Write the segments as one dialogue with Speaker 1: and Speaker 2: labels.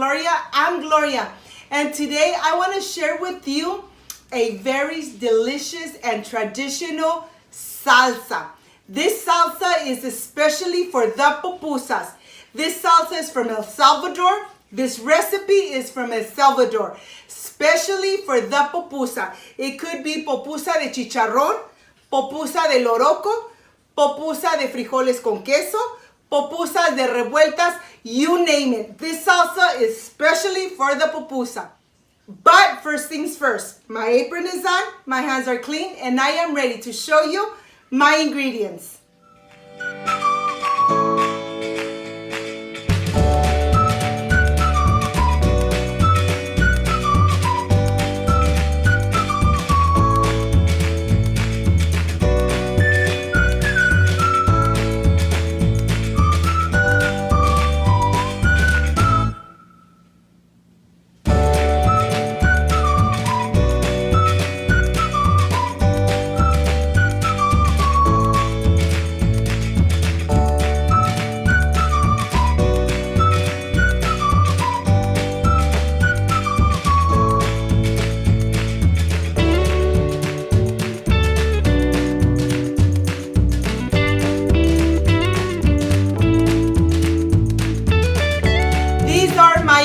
Speaker 1: Gloria. I'm Gloria. And today I want to share with you a very delicious and traditional salsa. This salsa is especially for the pupusas. This salsa is from El Salvador. This recipe is from El Salvador, especially for the pupusa. It could be pupusa de chicharrón, pupusa de loroco, pupusa de frijoles con queso, pupusas de revueltas, you name it. This salsa is specially for the pupusa. But first things first, my apron is on, my hands are clean, and I am ready to show you my ingredients.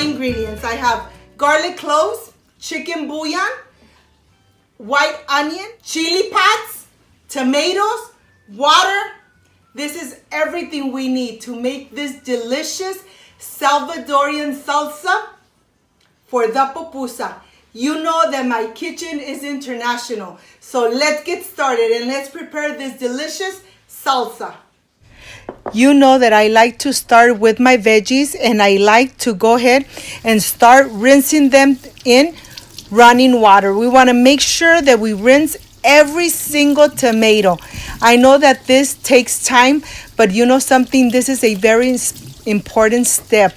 Speaker 1: Ingredients. I have garlic cloves, chicken bouillon, white onion, chili pads, tomatoes, water. This is everything we need to make this delicious Salvadorian salsa for the pupusa. You know that my kitchen is international. So let's get started and let's prepare this delicious salsa. You know that I like to start with my veggies, and I like to go ahead and start rinsing them in running water. We want to make sure that we rinse every single tomato. I know that this takes time, but you know something, this is a very important step.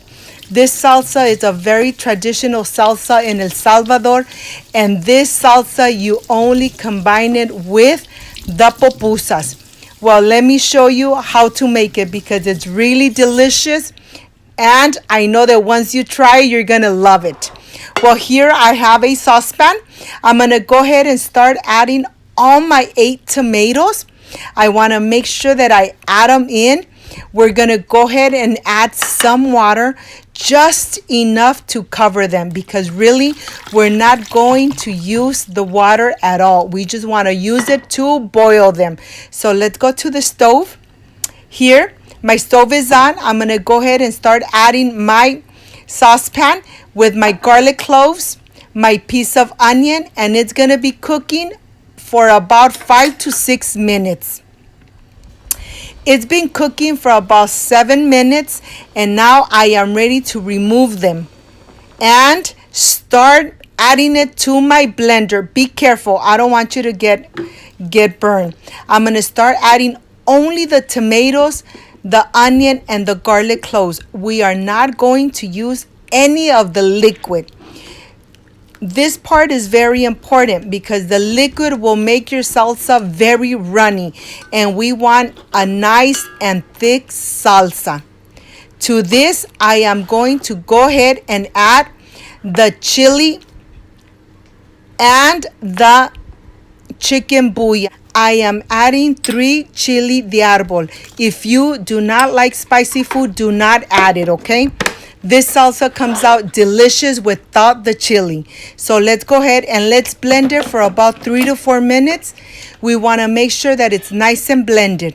Speaker 1: This salsa is a very traditional salsa in El Salvador, and this salsa you only combine it with the pupusas. Well, let me show you how to make it because it's really delicious, and I know that once you try it, you're gonna love it. Well, here I have a saucepan. I'm gonna go ahead and start adding all my 8 tomatoes. I wanna make sure that I add them in. We're gonna go ahead and add some water, just enough to cover them, because really we're not going to use the water at all. We just want to use it to boil them. So let's go to the stove. Here, my stove is on. I'm going to go ahead and start adding my saucepan with my garlic cloves, my piece of onion, and it's going to be cooking for about 5 to 6 minutes. It's been cooking for about 7 minutes, and now I am ready to remove them and start adding it to my blender. Be careful, I don't want you to get burned. I'm going to start adding only the tomatoes, the onion, and the garlic cloves. We are not going to use any of the liquid. This part is very important because the liquid will make your salsa very runny, and we want a nice and thick salsa. To this, I am going to go ahead and add the chili and the chicken bouillon. I am adding 3 chili de árbol. If you do not like spicy food, do not add it, okay? This salsa comes out delicious without the chili. So let's go ahead and let's blend it for about 3 to 4 minutes. We want to make sure that it's nice and blended.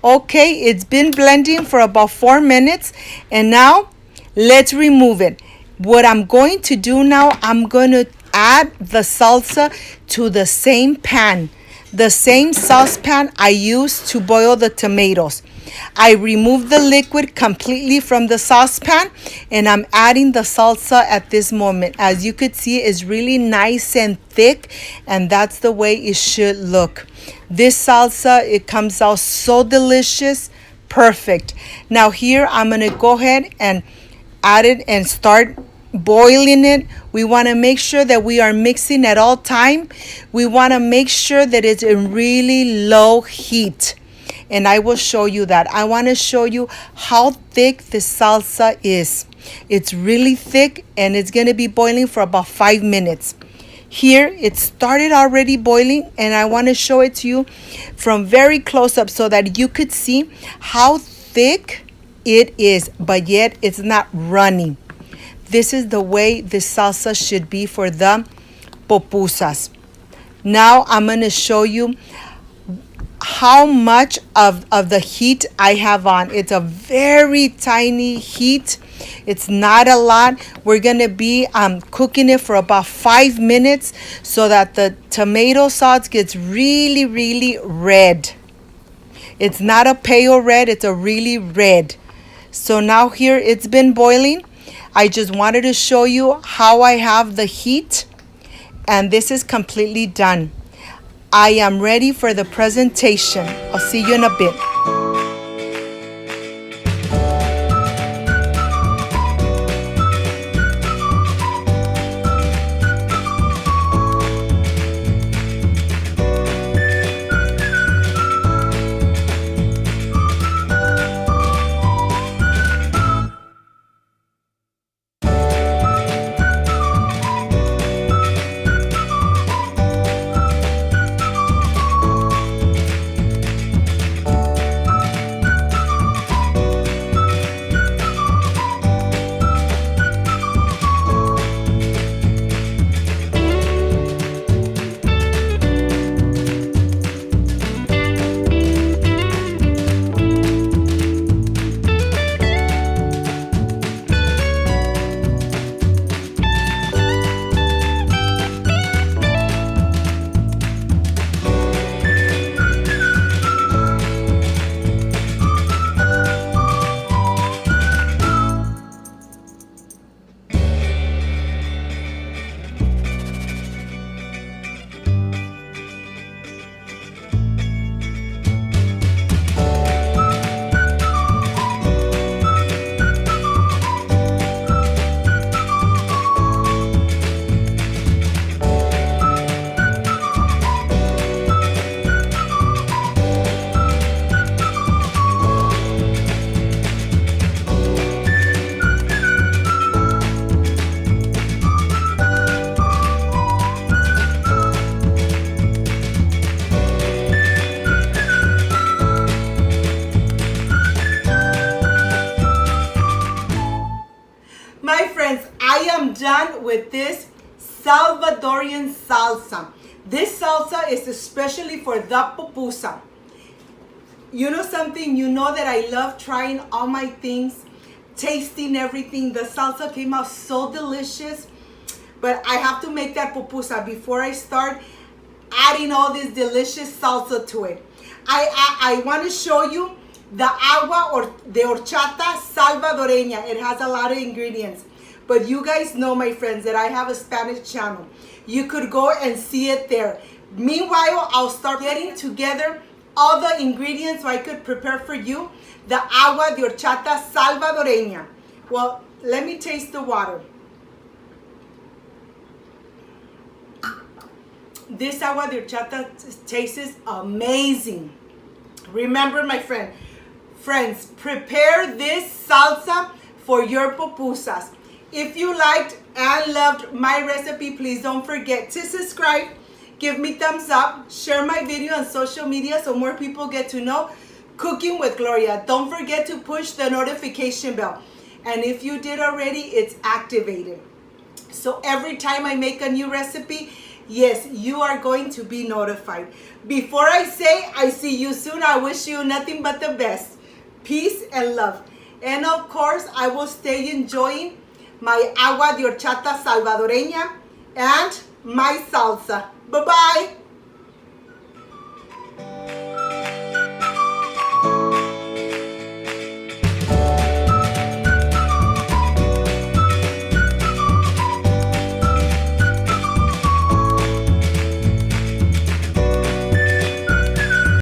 Speaker 1: Okay, it's been blending for about 4 minutes, and now let's remove it. What I'm going to do now, I'm going to add the salsa to the same pan. The same saucepan I used to boil the tomatoes. I removed the liquid completely from the saucepan, and I'm adding the salsa at this moment. As you could see, it's really nice and thick, and that's the way it should look. This salsa, it comes out so delicious, perfect. Now here I'm going to go ahead and add it and start boiling it. We want to make sure that we are mixing at all time. We want to make sure that it's in really low heat. And I will show you that. I want to show you how thick the salsa is. It's really thick, and it's going to be boiling for about 5 minutes. Here, it started already boiling, and I want to show it to you from very close up so that you could see how thick it is, but yet it's not running. This is the way the salsa should be for the pupusas. Now I'm going to show you how much of the heat I have on. It's a very tiny heat. It's not a lot. We're going to be cooking it for about 5 minutes so that the tomato sauce gets really, really red. It's not a pale red. It's a really red. So now here it's been boiling. I just wanted to show you how I have the heat. And this is completely done. I am ready for the presentation. I'll see you in a bit. My friends, I am done with this Salvadorian salsa. This salsa is especially for the pupusa. You know something? You know that I love trying all my things, tasting everything. The salsa came out so delicious, but I have to make that pupusa before I start adding all this delicious salsa to it. I want to show you the agua or de horchata salvadoreña. It has a lot of ingredients. But you guys know, my friends, that I have a Spanish channel. You could go and see it there. Meanwhile, I'll start getting together all the ingredients so I could prepare for you the agua de horchata salvadoreña. Well, let me taste the water. This agua de horchata tastes amazing. Remember, my friends, prepare this salsa for your pupusas. If you liked and loved my recipe, please don't forget to subscribe, give me thumbs up, share my video on social media so more people get to know Cooking with Gloria. Don't forget to push the notification bell. And if you did already, it's activated. So every time I make a new recipe, yes, you are going to be notified. Before I say I see you soon, I wish you nothing but the best. Peace and love. And of course, I will stay enjoying my agua de horchata salvadoreña and my salsa. Bye-bye.